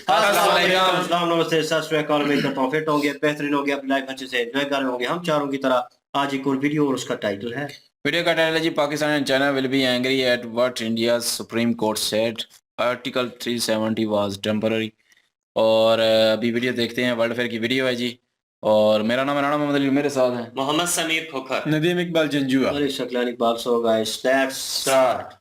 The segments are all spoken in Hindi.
अस्सलाम वालेकुम। अस्सलाम नमस्ते सत श्री अकाल। उम्मीद करता हूँ फिट होंगे, बेहतरीन होंगे, अपनी लाइफ अच्छे से एंजॉय कर रहे होंगे हम चारों की तरह। आज एक और वीडियो और उसका टाइटल है वीडियो का टाइटल है जी, Pakistan and China will be angry at what India Supreme Court said, article 370 was temporary. और अभी वीडियो देखते हैं। वर्ल्ड फेयर की वीडियो है जी। और मेरा नाम है राणा मोहम्मद अली, मेरे साथ हैं मोहम्मद समीर खोखर, नदीम इकबाल जंजुआ। और शक्लानी बात। So guys let's start.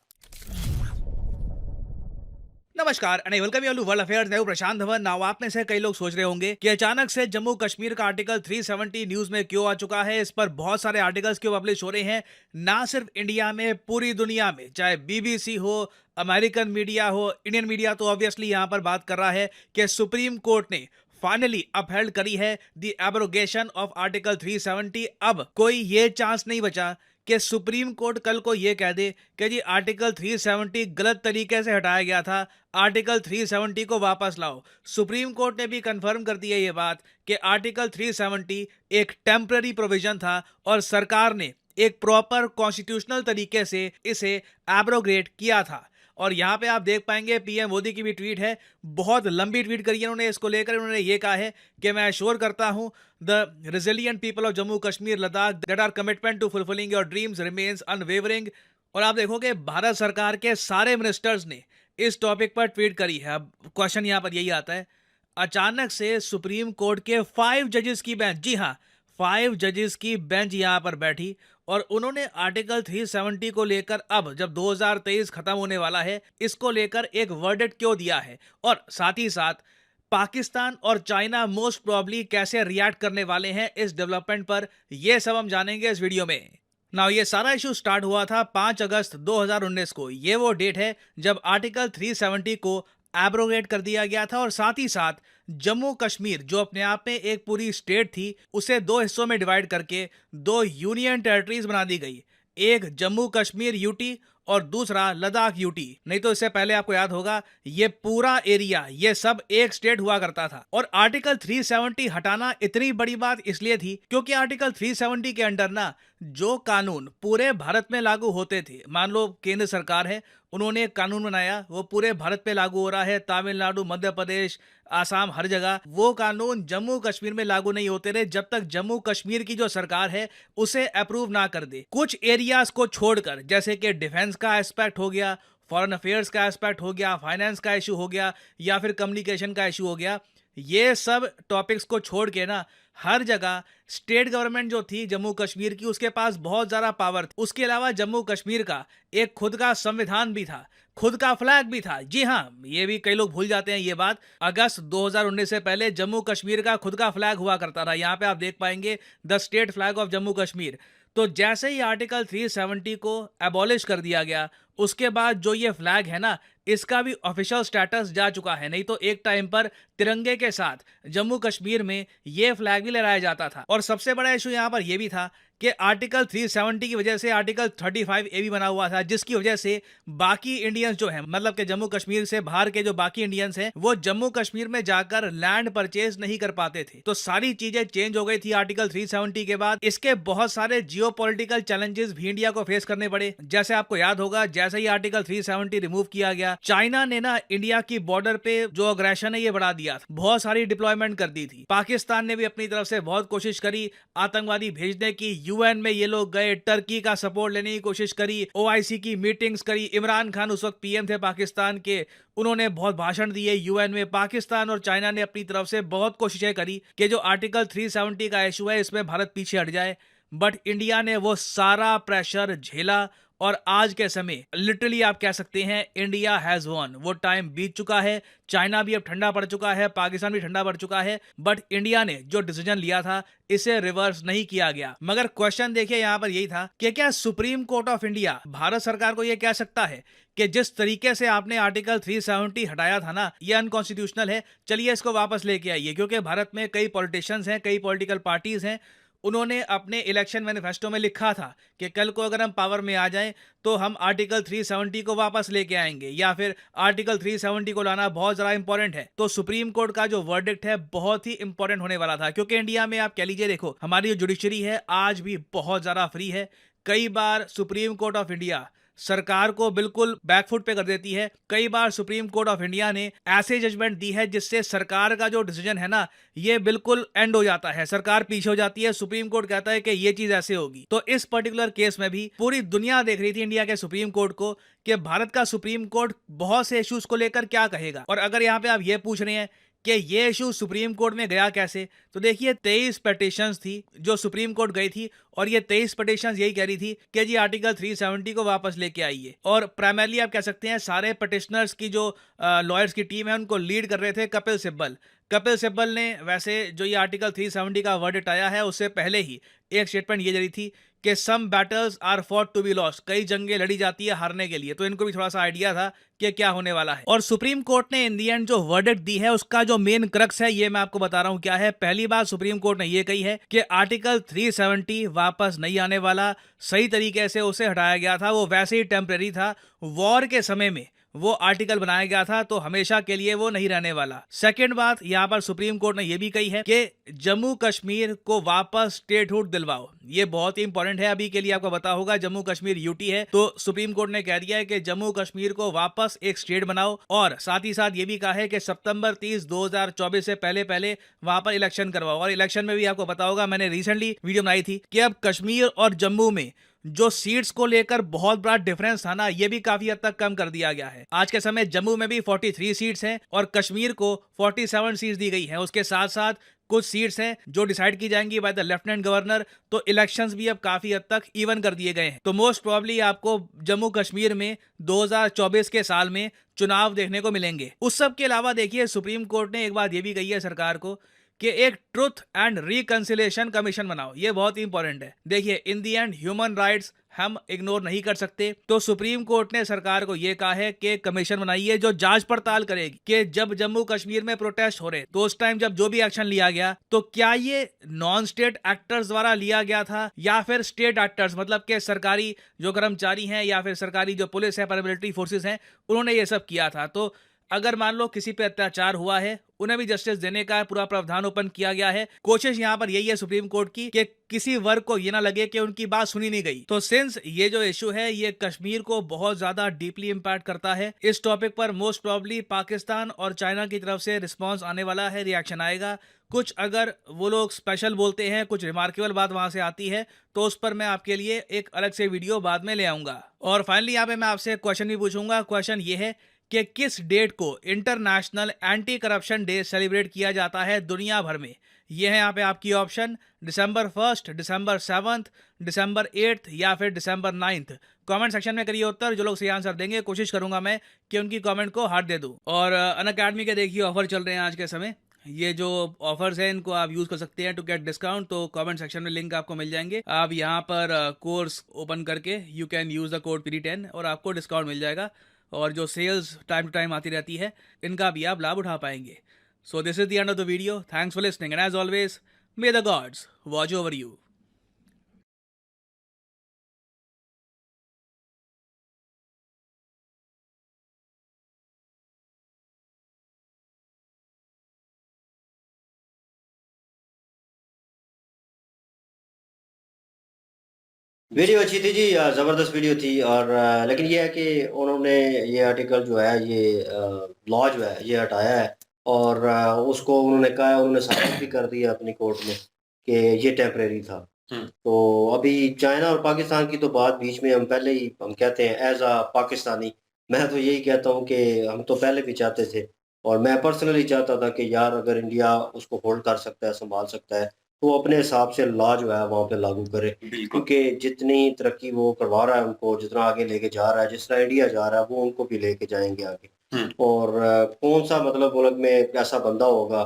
नमस्कार and welcome you to world affairs. मैं हूं प्रशांत धवन। नाउ आप में से कई लोग सोच रहे होंगे कि अचानक से जम्मू कश्मीर का आर्टिकल 370 न्यूज में क्यों आ चुका है। इस पर बहुत सारे आर्टिकल्स क्यों पब्लिश हो रहे हैं, ना सिर्फ इंडिया में, पूरी दुनिया में, चाहे बीबीसी हो, अमेरिकन मीडिया हो, इंडियन मीडिया तो ऑब्वियसली यहां पर बात कर रहा है कि सुप्रीम कोर्ट ने फाइनली अपहेल्ड करी है द एब्रोगेशन ऑफ आर्टिकल 370। अब कोई ये चांस नहीं बचा कि सुप्रीम कोर्ट कल को ये कह दे कि जी आर्टिकल 370 गलत तरीके से हटाया गया था, आर्टिकल 370 को वापस लाओ। सुप्रीम कोर्ट ने भी कंफर्म कर दिया ये बात कि आर्टिकल 370 एक टेम्पररी प्रोविजन था और सरकार ने एक प्रॉपर कॉन्स्टिट्यूशनल तरीके से इसे एब्रोगेट किया था। और यहाँ पे आप देख पाएंगे पीएम मोदी की भी ट्वीट है, बहुत लंबी ट्वीट करी है उन्होंने इसको लेकर। उन्होंने ये कहा है कि मैं एश्योर करता हूँ the resilient people of Jammu Kashmir Ladakh that our commitment to fulfilling your dreams remains unwavering. और आप देखोगे भारत सरकार के सारे मिनिस्टर्स ने इस टॉपिक पर ट्वीट करी है। अब क्वेश्चन यहाँ पर यही आता है, अचानक से सुप्रीम कोर्ट के 5 जजेस की बेंच, जी हाँ 5 जजेस की बेंच यहाँ पर बैठी और उन्होंने आर्टिकल 370 को लेकर अब जब 2023 खत्म होने वाला है, इसको लेकर एक वर्डिक्ट क्यों दिया है और साथ ही साथ पाकिस्तान और चाइना मोस्ट प्रोबेबली कैसे रिएक्ट करने वाले हैं इस डेवलपमेंट पर, यह सब हम जानेंगे इस वीडियो में। नाउ ये सारा इशू स्टार्ट हुआ था 5 अगस्त 2019 को। ये वो डेट है जब आर्टिकल 370 को एब्रोगेट कर दिया गया था और साथ ही साथ जम्मू कश्मीर जो अपने आप में एक पूरी स्टेट थी, उसे 2 हिस्सों में डिवाइड करके 2 यूनियन टेरिटरीज बना दी गई, एक जम्मू कश्मीर यूटी और दूसरा लद्दाख यूटी। नहीं तो इससे पहले आपको याद होगा ये पूरा एरिया, ये सब एक स्टेट हुआ करता था। और आर्टिकल 370 हटाना इतनी बड़ी बात इसलिए थी क्योंकि आर्टिकल 370 के अंडर ना जो कानून पूरे भारत में लागू होते थे, मान लो केंद्र सरकार है, उन्होंने एक कानून बनाया, वो पूरे भारत पे लागू हो रहा है, तमिलनाडु, मध्य प्रदेश, आसाम, हर जगह, वो कानून जम्मू कश्मीर में लागू नहीं होते रहे जब तक जम्मू कश्मीर की जो सरकार है उसे अप्रूव ना कर दे। कुछ एरियाज को छोड़कर, जैसे कि डिफेंस का एस्पेक्ट हो गया, फॉरेन अफेयर्स का एस्पेक्ट हो गया, फाइनेंस का इशू हो गया या फिर कम्युनिकेशन का इशू हो गया, ये सब टॉपिक्स को छोड़ के ना हर जगह स्टेट गवर्नमेंट जो थी जम्मू कश्मीर की, उसके पास बहुत ज़्यादा पावर थी। उसके अलावा जम्मू कश्मीर का एक खुद का संविधान भी था, खुद का फ्लैग भी था। जी हाँ, ये भी कई लोग भूल जाते हैं ये बात। अगस्त 2019 से पहले जम्मू कश्मीर का खुद का फ्लैग हुआ करता था। यहाँ पे आप देख पाएंगे the state flag of Jammu Kashmir. तो जैसे ही आर्टिकल 370 को एबॉलिश कर दिया गया, उसके बाद जो ये फ्लैग है ना, इसका भी ऑफिशियल स्टेटस जा चुका है। नहीं तो एक टाइम पर तिरंगे के साथ जम्मू कश्मीर में ये फ्लैग भी लहराया जाता था। और सबसे बड़ा इशू यहाँ पर यह भी था कि आर्टिकल 370 की वजह से आर्टिकल 35A भी बना हुआ था, जिसकी वजह से बाकी इंडियंस जो हैं, मतलब कि जम्मू कश्मीर से बाहर के जो बाकी इंडियंस हैं, वो जम्मू कश्मीर में जाकर लैंड परचेज नहीं कर पाते थे। तो सारी चीजें चेंज हो गई थी आर्टिकल 370 के बाद। इसके बहुत सारे जियोपॉलिटिकल चैलेंजेस भी इंडिया को फेस करने पड़े। जैसे आपको याद होगा, जैसे ही आर्टिकल 370 रिमूव किया गया, चाइना ने ना इंडिया की बॉर्डर पे जो अग्रेशन है ये बढ़ा दिया था, बहुत सारी डिप्लॉयमेंट कर दी थी। पाकिस्तान ने भी अपनी तरफ से बहुत कोशिश करी आतंकवादी भेजने की, यूएन में ये लोग गए, टर्की का सपोर्ट लेने की कोशिश करी, ओआईसी की मीटिंग्स करी। इमरान खान उस वक्त पीएम थे पाकिस्तान के, उन्होंने बहुत भाषण दिए यूएन में। पाकिस्तान और चाइना ने अपनी तरफ से बहुत कोशिशें करी कि जो आर्टिकल 370 का इशू है इसमें भारत पीछे हट जाए, बट इंडिया ने वो सारा प्रेशर झेला और आज के समय लिटरली आप कह सकते हैं इंडिया हैज वन। वो टाइम बीत चुका है, चाइना भी अब ठंडा पड़ चुका है, पाकिस्तान भी ठंडा पड़ चुका है, बट इंडिया ने जो डिसीजन लिया था इसे रिवर्स नहीं किया गया। मगर क्वेश्चन देखिए यहाँ पर यही था कि क्या supreme court of India Bharat सरकार को यह कह सकता है कि जिस तरीके से आपने आर्टिकल 370 हटाया था ना, ये अनकॉन्स्टिट्यूशनल है, चलिए इसको वापस लेके आइए। क्योंकि भारत में कई पॉलिटिशियंस हैं, कई पॉलिटिकल पार्टीज हैं, उन्होंने अपने इलेक्शन मैनिफेस्टो में लिखा था कि कल को अगर हम पावर में आ जाएं तो हम आर्टिकल 370 को वापस लेके आएंगे, या फिर आर्टिकल 370 को लाना बहुत ज़्यादा इंपॉर्टेंट है। तो सुप्रीम कोर्ट का जो वर्डिक्ट है बहुत ही इंपॉर्टेंट होने वाला था, क्योंकि इंडिया में आप कह लीजिए, देखो हमारी जो जुडिशरी है आज भी बहुत ज़्यादा फ्री है। कई बार सुप्रीम कोर्ट ऑफ इंडिया सरकार को बिल्कुल बैकफुट पे कर देती है। कई बार सुप्रीम कोर्ट ऑफ इंडिया ने ऐसे जजमेंट दी है जिससे सरकार का जो डिसीजन है ना, ये बिल्कुल एंड हो जाता है, सरकार पीछे हो जाती है, सुप्रीम कोर्ट कहता है कि ये चीज ऐसे होगी। तो इस पर्टिकुलर केस में भी पूरी दुनिया देख रही थी इंडिया के सुप्रीम कोर्ट को कि भारत का सुप्रीम कोर्ट बहुत से इश्यूज को लेकर क्या कहेगा। और अगर यहाँ पे आप ये पूछ रहे हैं कि ये इशू सुप्रीम कोर्ट में गया कैसे, तो देखिए 23 पिटीशंस थी जो सुप्रीम कोर्ट गई थी, और ये 23 पिटीशंस यही कह रही थी कि जी आर्टिकल 370 को वापस लेके आइए। और प्राइमरली आप कह सकते हैं सारे पिटिशनर्स की जो लॉयर्स की टीम है उनको लीड कर रहे थे कपिल सिब्बल। कपिल सिब्बल ने वैसे जो ये आर्टिकल 370 का वर्डिक्ट आया है उससे पहले ही एक स्टेटमेंट ये जरी थी कि some battles are fought to be lost, कई जंगें लड़ी जाती है हारने के लिए। तो इनको भी थोड़ा सा आइडिया था कि क्या होने वाला है। और सुप्रीम कोर्ट ने इन दी एंड जो वर्डिक्ट दी है उसका जो मेन क्रक्स है ये मैं आपको बता रहा हूं क्या है। पहली बात सुप्रीम कोर्ट ने ये कही है कि आर्टिकल 370 वापस नहीं आने वाला, सही तरीके से उसे हटाया गया था, वो वैसे ही टेम्परेरी था, वॉर के समय में वो आर्टिकल बनाया गया था, तो हमेशा के लिए वो नहीं रहने वाला। सेकंड बात यहाँ पर सुप्रीम कोर्ट ने ये भी कही है कि जम्मू कश्मीर को वापस स्टेटहुड दिलवाओ। ये बहुत ही इंपॉर्टेंट है, अभी के लिए आपको पता होगा जम्मू कश्मीर यूटी है, तो सुप्रीम कोर्ट ने कह दिया है कि जम्मू कश्मीर को वापस एक स्टेट बनाओ। और साथ ही साथ ये भी कहा है कि सितंबर 30 2024 से पहले पहले वहां पर इलेक्शन करवाओ। और इलेक्शन में भी आपको पता होगा, मैंने रिसेंटली वीडियो बनाई थी कि अब कश्मीर और जम्मू में जो सीट्स को लेकर बहुत बड़ा डिफरेंस था ना, ये भी काफी हद तक कम कर दिया गया है। आज के समय जम्मू में भी 43 सीट्स हैं और कश्मीर को 47 सीट्स दी गई हैं। उसके साथ साथ कुछ सीट्स हैं जो डिसाइड की जाएंगी बाय द लेफ्टिनेंट गवर्नर। तो इलेक्शंस भी अब काफी हद तक इवन कर दिए गए हैं। तो मोस्ट प्रोबेबली आपको जम्मू कश्मीर में 2024 के साल में चुनाव देखने को मिलेंगे। उस सब के अलावा देखिए सुप्रीम कोर्ट ने एक बात ये भी कही है सरकार को कि एक ट्रुथ एंड रिकंसिलिएशन कमीशन बनाओ। ये बहुत ही इंपॉर्टेंट है। देखिए इन दी एंड ह्यूमन राइट्स हम इग्नोर नहीं कर सकते, तो सुप्रीम कोर्ट ने सरकार को यह कहा है कि कमीशन बनाइए जो जांच पड़ताल करेगी कि जब जम्मू कश्मीर में प्रोटेस्ट हो रहे तो उस टाइम जब जो भी एक्शन लिया गया तो क्या ये नॉन स्टेट एक्टर्स द्वारा लिया गया था या फिर स्टेट एक्टर्स, मतलब के सरकारी जो कर्मचारी हैं या फिर सरकारी जो पुलिस है, पैरामिलिट्री फोर्सेस हैं, उन्होंने ये सब किया था। तो अगर मान लो किसी पे अत्याचार हुआ है, उन्हें भी जस्टिस देने का पूरा प्रावधान ओपन किया गया है। कोशिश यहाँ पर यही है सुप्रीम कोर्ट की कि किसी वर्ग को ये ना लगे कि उनकी बात सुनी नहीं गई। तो सिंस ये जो इशू है ये कश्मीर को बहुत ज्यादा डीपली इंपैक्ट करता है, इस टॉपिक पर मोस्ट प्रोबेबली पाकिस्तान और चाइना की तरफ से रिस्पॉन्स आने वाला है, रिएक्शन आएगा। कुछ अगर वो लोग स्पेशल बोलते हैं, कुछ रिमार्केबल बात वहां से आती है, तो उस पर मैं आपके लिए एक अलग से वीडियो बाद में ले आऊंगा। और फाइनली यहाँ पे मैं आपसे क्वेश्चन भी पूछूंगा। क्वेश्चन ये है कि किस डेट को international anti corruption day celebrate किया जाता है दुनिया भर में। यह है यहाँ पे आपकी ऑप्शन, दिसंबर 1, दिसंबर 7, दिसंबर 8 या फिर दिसंबर 9। कमेंट सेक्शन में करिए उत्तर। जो लोग सही आंसर देंगे कोशिश करूंगा मैं कि उनकी कमेंट को हार्ट दे दूं। और अनअकैडमी के देखिए ऑफर चल रहे हैं आज के समय। ये जो ऑफर्स हैं इनको आप यूज कर सकते हैं टू गेट डिस्काउंट। तो कमेंट सेक्शन में लिंक आपको मिल जाएंगे। आप यहाँ पर कोर्स ओपन करके you can use the code PD10 और आपको डिस्काउंट मिल जाएगा। और जो सेल्स टाइम टू टाइम आती रहती है इनका भी आप लाभ उठा पाएंगे। So this is the end of the video. Thanks for listening and as always may the gods watch over you. Video अच्छी थी जी, ज़बरदस्त वीडियो थी। और लेकिन ये है कि उन्होंने ये आर्टिकल जो है ये लॉ जो है ये हटाया है। और उसको उन्होंने कहा है, उन्होंने साबित भी कर दिया अपनी कोर्ट में कि ये टेम्परेरी था। तो अभी चाइना और पाकिस्तान की तो बात बीच में हम पहले ही हम कहते हैं एज अ पाकिस्तानी, मैं तो यही कहता हूँ कि हम तो पहले भी चाहते थे और मैं पर्सनली चाहता था कि यार अगर इंडिया उसको होल्ड कर सकता है, संभाल सकता है, तो अपने हिसाब से लॉ जो है वहाँ पे लागू करे। क्योंकि जितनी तरक्की वो करवा रहा है उनको, जितना आगे लेके जा रहा है, जिस तरह इंडिया जा रहा है वो उनको भी लेके जाएंगे आगे। और कौन सा मतलब मुल्क में ऐसा बंदा होगा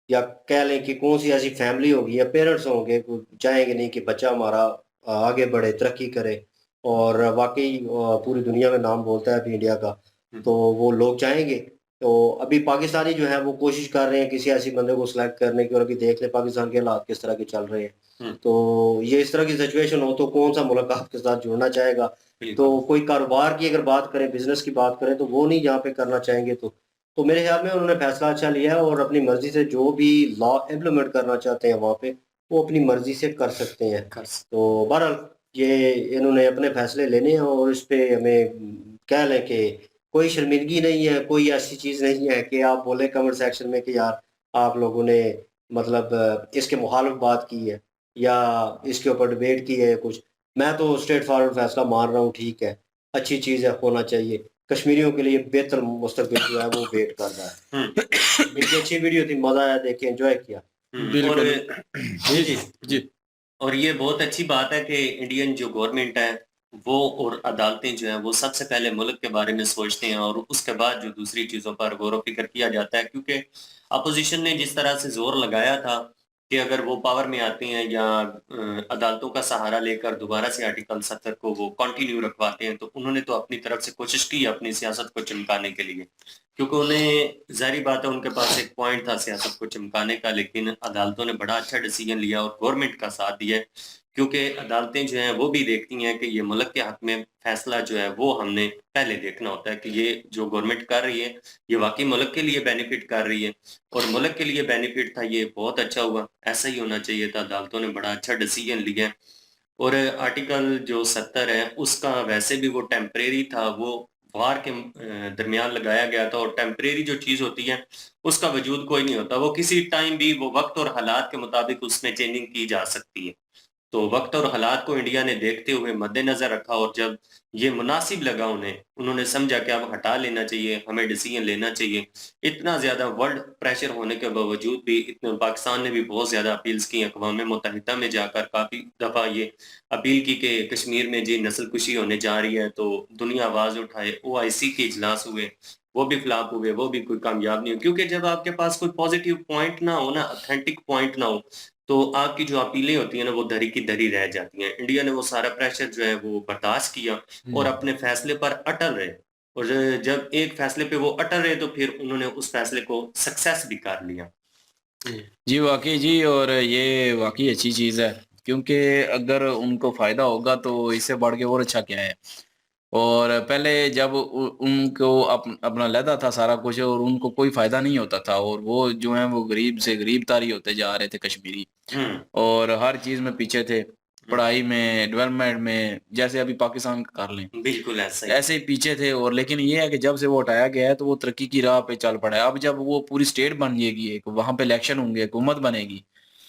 या कह लें कि कौन सी ऐसी फैमिली होगी या पेरेंट्स होंगे वो चाहेंगे नहीं कि बच्चा हमारा आगे बढ़े, तरक्की करे और वाकई पूरी दुनिया में नाम बोलता है अभी इंडिया का, तो वो लोग चाहेंगे। तो अभी पाकिस्तानी जो है वो कोशिश कर रहे हैं किसी ऐसी बंदे को सिलेक्ट करने की, और अभी देख ले पाकिस्तान के हालात किस तरह के चल रहे हैं। तो ये इस तरह की सिचुएशन हो तो कौन सा मुल्क आपके साथ जुड़ना चाहेगा। तो कोई कारोबार की अगर बात करें, बिजनेस की बात करें, तो वो नहीं यहाँ पे करना चाहेंगे। तो मेरे ख्याल में उन्होंने फैसला अच्छा लिया है और अपनी मर्जी से जो भी लॉ इम्प्लीमेंट करना चाहते हैं वहाँ पे वो अपनी मर्जी से कर सकते हैं। तो बहरहाल ये इन्होंने अपने फैसले लेने हैं और इस पे हमें कह लें कि कोई शर्मिंदगी नहीं है, कोई ऐसी चीज़ नहीं है कि आप बोले कमेंट सेक्शन में कि यार आप लोगों ने मतलब इसके मुखालिफ बात की है या इसके ऊपर डिबेट की है कुछ। मैं तो स्ट्रेट फॉरवर्ड फैसला मान रहा हूँ, ठीक है, अच्छी चीज़ है, होना चाहिए। कश्मीरियों के लिए बेहतर मुस्तकबिल जो है वो वेट कर रहा है। बल्कि अच्छी वीडियो थी, मज़ा आया देख के, एन्जॉय किया। और बिल्कुल जी, जी। जी और ये बहुत अच्छी बात है कि इंडियन जो गवर्नमेंट है वो और अदालतें जो हैं वो सबसे पहले मुल्क के बारे में सोचते हैं और उसके बाद जो दूसरी चीज़ों पर गौर व फिक्र किया जाता है, क्योंकि अपोजिशन ने जिस तरह से जोर लगाया था कि अगर वो पावर में आते हैं या अदालतों का सहारा लेकर दोबारा से आर्टिकल 70 को वो कंटिन्यू रखवाते हैं, तो उन्होंने तो अपनी तरफ से कोशिश की अपनी सियासत को चमकाने के लिए, क्योंकि उन्हें ज़ाहिर बात है उनके पास एक पॉइंट था सियासत को चमकाने का, लेकिन अदालतों ने बड़ा अच्छा डिसीजन लिया और गवर्नमेंट का साथ दिया, क्योंकि अदालतें जो हैं वो भी देखती हैं कि ये मुल्क के हक में फैसला जो है वो हमने पहले देखना होता है कि ये जो गवर्नमेंट कर रही है ये वाकई मुल्क के लिए बेनिफिट कर रही है, और मुल्क के लिए बेनिफिट था, ये बहुत अच्छा हुआ, ऐसा ही होना चाहिए था। अदालतों ने बड़ा अच्छा डिसीजन लिया है। और आर्टिकल जो 70 है उसका वैसे भी वो टेम्परेरी था, वो वार के दरमियान लगाया गया था, और टेम्परेरी जो चीज़ होती है उसका वजूद कोई नहीं होता, वो किसी टाइम भी वो वक्त और हालात के मुताबिक उसमें चेंजिंग की जा सकती है। तो वक्त और हालात को इंडिया ने देखते हुए मद्देनज़र रखा, और जब ये मुनासिब लगा उन्हें, उन्होंने समझा कि अब हटा लेना चाहिए, हमें डिसीजन लेना चाहिए। इतना ज़्यादा वर्ल्ड प्रेशर होने के बावजूद भी इतने पाकिस्तान ने भी बहुत ज़्यादा अपील्स की, अक़वाम मुत्तहिदा में जाकर काफ़ी दफ़ा ये अपील की कि कश्मीर में जी नस्लकुशी होने जा रही है, तो दुनिया आवाज़ उठाए। ओआईसी के इजलास हुए, वो भी फ्लॉप हुए, वो भी कोई कामयाब नहीं हुए, क्योंकि जब आपके पास कोई पॉज़िटिव पॉइंट ना हो ना, ऑथेंटिक पॉइंट ना हो, तो आपकी जो अपीलें होती हैं ना, वो धरी की धरी रह जाती हैं। इंडिया ने वो सारा प्रेशर जो है वो बर्दाश्त किया और अपने फैसले पर अटल रहे, और जब एक फैसले पे वो अटल रहे तो फिर उन्होंने उस फैसले को सक्सेस भी कर लिया। जी वाकई जी, और ये वाकई अच्छी चीज़ है, क्योंकि अगर उनको फ़ायदा होगा तो इससे बढ़ के और अच्छा क्या है। और पहले जब उनको अपना लहदा था सारा कुछ और उनको कोई फ़ायदा नहीं होता था, और वो जो हैं वो गरीब से गरीब तारी होते जा रहे थे कश्मीरी, हुँ, और हर चीज़ में पीछे थे, पढ़ाई में, डेवलपमेंट में, जैसे अभी पाकिस्तान का कर लें, बिल्कुल ऐसा ही। ऐसे ही पीछे थे। और लेकिन ये है कि जब से वो हटाया गया है तो वो तरक्की की राह पे चल पड़ा है। अब जब वो पूरी स्टेट बन जाएगी, एक वहाँ पे इलेक्शन होंगे, हुकूमत बनेगी,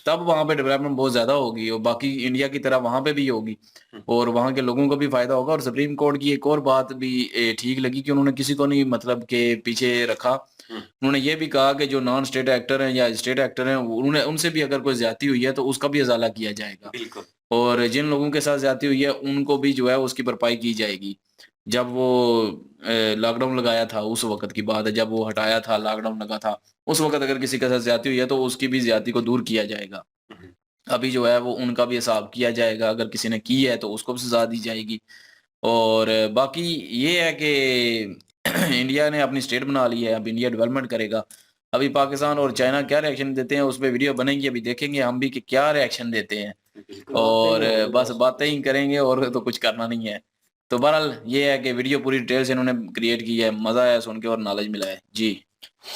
तब वहाँ पे डेवलपमेंट बहुत ज़्यादा होगी और बाकी इंडिया की तरह वहाँ पे भी होगी, हुँ, और वहाँ के लोगों को भी फ़ायदा होगा। और सुप्रीम कोर्ट की एक और बात भी ठीक लगी कि उन्होंने किसी को नहीं मतलब के पीछे रखा। हुँ, उन्होंने ये भी कहा कि जो नॉन स्टेट एक्टर हैं या स्टेट एक्टर हैं, उन्होंने उनसे भी अगर कोई ज़्यादती हुई है तो उसका भी इज़ाला किया जाएगा। बिल्कुल। और जिन लोगों के साथ ज़्यादती हुई है उनको भी जो है उसकी भरपाई की जाएगी। जब वो लॉकडाउन लगाया था उस वक़्त की बात है, जब वो हटाया था, लॉकडाउन लगा था, उस वक़्त अगर किसी के साथ ज़्यादती हुई है तो उसकी भी ज़्यादती को दूर किया जाएगा। हुँ, अभी जो है वो उनका भी हिसाब किया जाएगा, अगर किसी ने की है तो उसको भी सज़ा दी जाएगी। और बाकी ये है कि इंडिया ने अपनी स्टेट बना ली है, अब इंडिया डेवलपमेंट करेगा। अभी पाकिस्तान और चाइना क्या रिएक्शन देते हैं उस पे वीडियो बनेगी, अभी देखेंगे हम भी कि क्या रिएक्शन देते हैं। बिल्कुल। और बस बातें ही करेंगे और तो कुछ करना नहीं है। तो बहरहाल ये है कि वीडियो पूरी डिटेल से इन्होंने क्रिएट की है, मज़ा आया सुन के और नॉलेज मिला है। जी।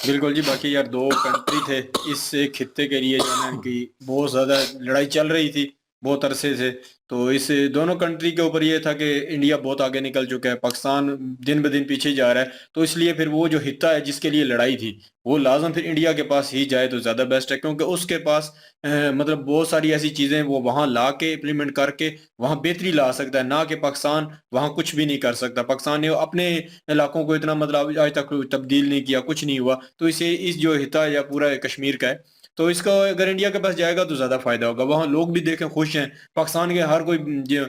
बिल्कुल जी, बाकी यार 2 कंट्री थे इस एक खित्ते के लिए जो है ना कि बहुत ज़्यादा लड़ाई चल रही थी, बहुत अरसे से। तो इस दोनों कंट्री के ऊपर ये था कि इंडिया बहुत आगे निकल चुका है, पाकिस्तान दिन-ब-दिन पीछे जा रहा है। तो इसलिए फिर वो जो हिस्सा है जिसके लिए लड़ाई थी, वो लाज़िम फिर इंडिया के पास ही जाए तो ज़्यादा बेस्ट है, क्योंकि उसके पास मतलब बहुत सारी ऐसी चीज़ें वो वहाँ ला के इम्प्लीमेंट करके वहाँ बेहतरी ला सकता है, ना कि पाकिस्तान वहाँ कुछ भी नहीं कर सकता। पाकिस्तान ने अपने इलाकों को इतना मतलब आज तक तब्दील नहीं किया, कुछ नहीं हुआ। तो इसे इस जो हिस्सा या पूरा कश्मीर का है, तो इसका अगर इंडिया के पास जाएगा तो ज़्यादा फ़ायदा होगा। वहाँ लोग भी देखें खुश हैं, पाकिस्तान के हर कोई जो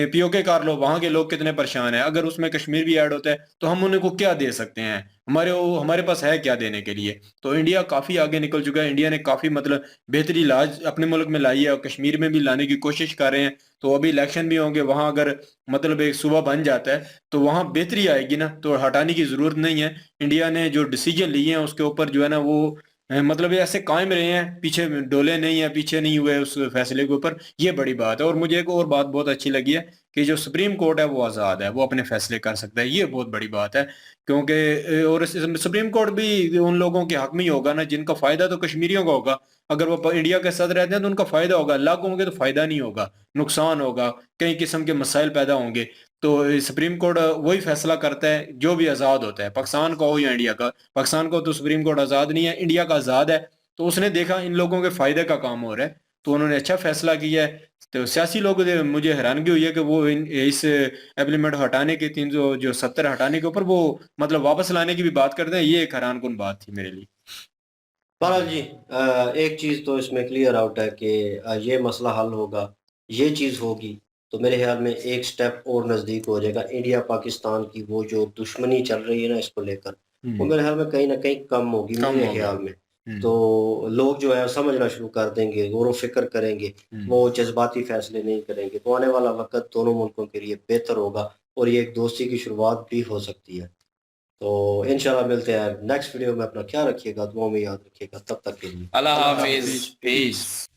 पीओके कर लो, वहाँ के लोग कितने परेशान हैं। अगर उसमें कश्मीर भी ऐड होता है, तो हम उन्हें को क्या दे सकते हैं? हमारे पास है क्या देने के लिए? तो इंडिया काफ़ी आगे निकल चुका है। इंडिया ने काफ़ी मतलब बेहतरी इलाज अपने मुल्क में लाई है और कश्मीर में भी लाने की कोशिश कर रहे हैं। तो अभी इलेक्शन भी होंगे, वहाँ अगर मतलब एक सूबा बन जाता है, तो वहाँ बेहतरी आएगी ना, तो हटाने की ज़रूरत नहीं है। इंडिया ने जो डिसीजन लिए हैं उसके ऊपर जो है ना वो मतलब ये ऐसे कायम रहे हैं, पीछे डोले नहीं है, पीछे नहीं हुए उस फैसले के ऊपर, ये बड़ी बात है। और मुझे एक और बात बहुत अच्छी लगी है कि जो सुप्रीम कोर्ट है वो आज़ाद है, वो अपने फैसले कर सकता है, ये बहुत बड़ी बात है। क्योंकि और सुप्रीम कोर्ट भी उन लोगों के हक में ही होगा ना जिनका फायदा तो कश्मीरियों का होगा। अगर वो इंडिया के साथ रहते हैं तो उनका फायदा होगा, अलग होंगे तो फायदा नहीं होगा, नुकसान होगा, कई किस्म के मसाइल पैदा होंगे। तो सुप्रीम कोर्ट वही फैसला करता है जो भी आज़ाद होता है, पाकिस्तान का हो या इंडिया का। पाकिस्तान को तो सुप्रीम कोर्ट आज़ाद नहीं है, इंडिया का आज़ाद है। तो उसने देखा इन लोगों के फायदे का काम हो रहा है, तो उन्होंने अच्छा फैसला किया है। तो सियासी लोग मुझे हैरानगी हुई है कि वो इस एप्लीमेंट हटाने के 370 हटाने के ऊपर वो मतलब वापस लाने की भी बात करते हैं। ये एक हैरानकुन बात थी मेरे लिए। बहरहाल जी, एक चीज़ तो इसमें क्लियर आउट है कि ये मसला हल होगा, ये चीज़ होगी तो मेरे ख्याल में एक स्टेप और नज़दीक हो जाएगा। इंडिया पाकिस्तान की वो जो दुश्मनी चल रही है ना इसको लेकर, वो मेरे ख्याल में कहीं न कहीं कम होगी कम मेरे हो गया। ख्याल में। तो लोग जो है समझना शुरू कर देंगे, गौर-व-फ़िक्र करेंगे, वो जज़्बाती फ़ैसले नहीं करेंगे। तो आने वाला वक़्त दोनों मुल्कों के लिए बेहतर होगा और ये एक दोस्ती की शुरुआत भी हो सकती है। तो इंशाल्लाह मिलते हैं नेक्स्ट वीडियो में। अपना ख्याल रखिएगा, दुआ में याद रखिएगा। तब तक के लिए अल्लाह अल्लाह हाफिज, हाफ़िज़। पीस।